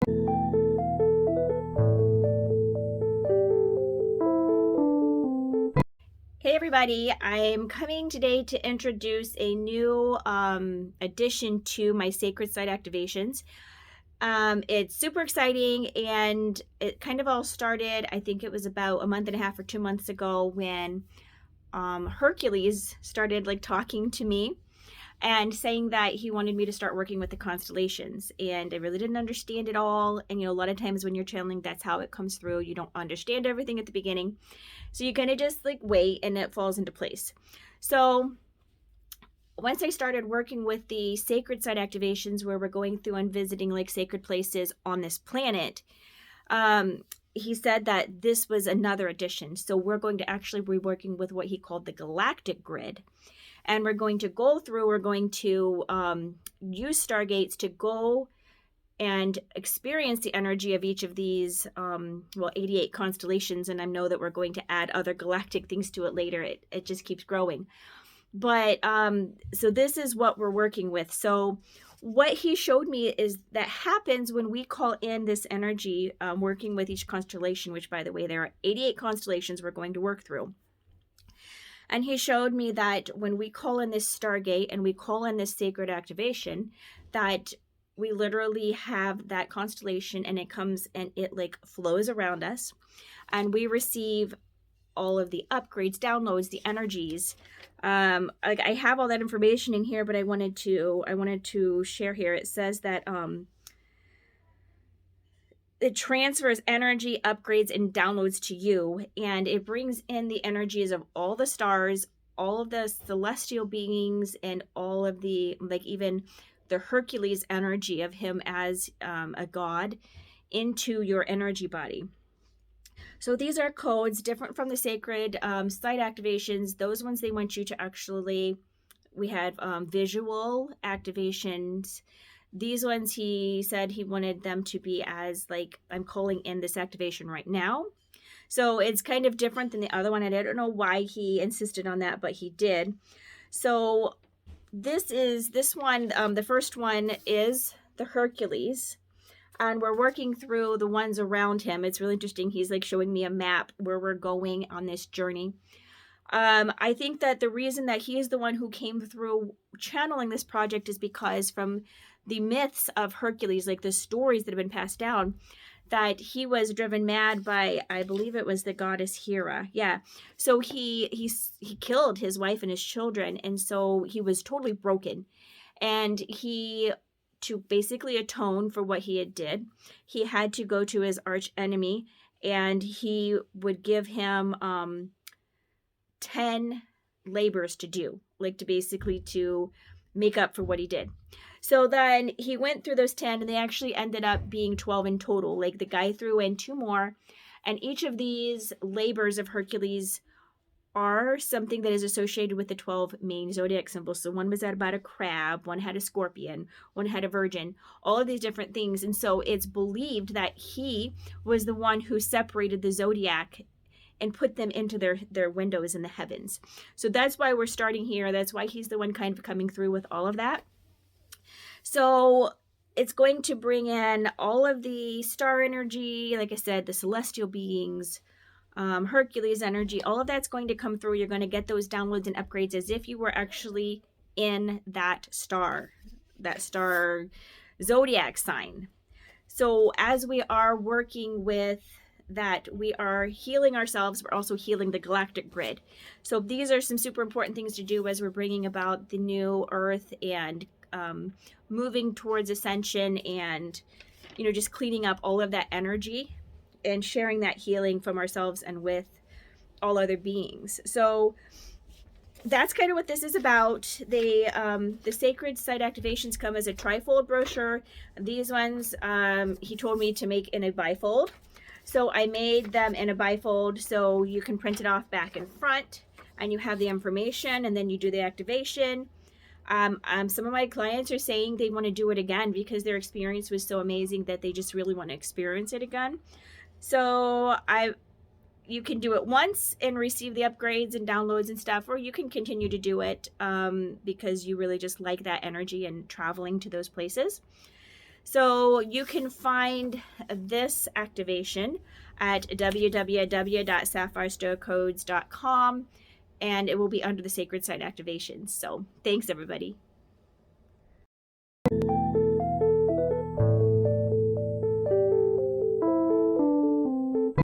Hey everybody, I'm coming today to introduce a new addition to my sacred site activations. It's super exciting, and it kind of all started, I think it was about a month and a half or 2 months ago, when Hercules started like talking to me and saying that he wanted me to start working with the constellations. And I really didn't understand it all. And a lot of times when you're channeling, that's how it comes through. You don't understand everything at the beginning. So you kind of just like wait and it falls into place. So once I started working with the sacred site activations, where we're going through and visiting like sacred places on this planet, he said that this was another addition. So we're going to actually be working with what he called the Galactic Grid. And we're going to use stargates to go and experience the energy of each of these 88 constellations. And I know that we're going to add other galactic things to it later. It just keeps growing. But so this is what we're working with. So what he showed me is that happens when we call in this energy, working with each constellation, which, by the way, there are 88 constellations we're going to work through. And he showed me that when we call in this stargate and we call in this sacred activation, that we literally have that constellation and it comes and it like flows around us, and we receive all of the upgrades, downloads, the energies. Like I have all that information in here, but I wanted to share here. It says that it transfers energy, upgrades, and downloads to you, and it brings in the energies of all the stars, all of the celestial beings, and all of the, like, even the Hercules energy of him as a god into your energy body. So these are codes different from the sacred site activations. Those ones, they want you to actually, we had visual activations. These ones, he said he wanted them to be as like, I'm calling in this activation right now. So it's kind of different than the other one. And I don't know why he insisted on that, but he did. So this one, the first one is the Hercules. And we're working through the ones around him. It's really interesting. He's like showing me a map where we're going on this journey. I think that the reason that he is the one who came through channeling this project is because from the myths of Hercules, like the stories that have been passed down, that he was driven mad by, I believe it was the goddess Hera. Yeah. So he killed his wife and his children. And so he was totally broken. And to basically atone for what he did, he had to go to his arch enemy, and he would give him 10 labors to do, like to make up for what he did. So then he went through those 10, and they actually ended up being 12 in total. Like the guy threw in 2 more, and each of these labors of Hercules are something that is associated with the 12 main zodiac symbols. So one was about a crab, one had a scorpion, one had a virgin, all of these different things. And so it's believed that he was the one who separated the zodiac and put them into their windows in the heavens. So that's why we're starting here. That's why he's the one kind of coming through with all of that. So it's going to bring in all of the star energy, like I said, the celestial beings, Hercules energy, all of that's going to come through. You're going to get those downloads and upgrades as if you were actually in that star zodiac sign. So as we are working with that, we are healing ourselves. We're also healing the galactic grid. So these are some super important things to do as we're bringing about the new earth and moving towards ascension, and just cleaning up all of that energy and sharing that healing from ourselves and with all other beings. So that's kind of what this is about. The sacred site activations come as a trifold brochure. These ones, he told me to make in a bifold. So I made them in a bifold so you can print it off back and front, and you have the information, and then you do the activation. Some of my clients are saying they want to do it again because their experience was so amazing that they just really want to experience it again. So you can do it once and receive the upgrades and downloads and stuff, or you can continue to do it because you really just like that energy and traveling to those places. So you can find this activation at www.sapphirestonecodes.com, and it will be under the Sacred Site activations. So thanks, everybody.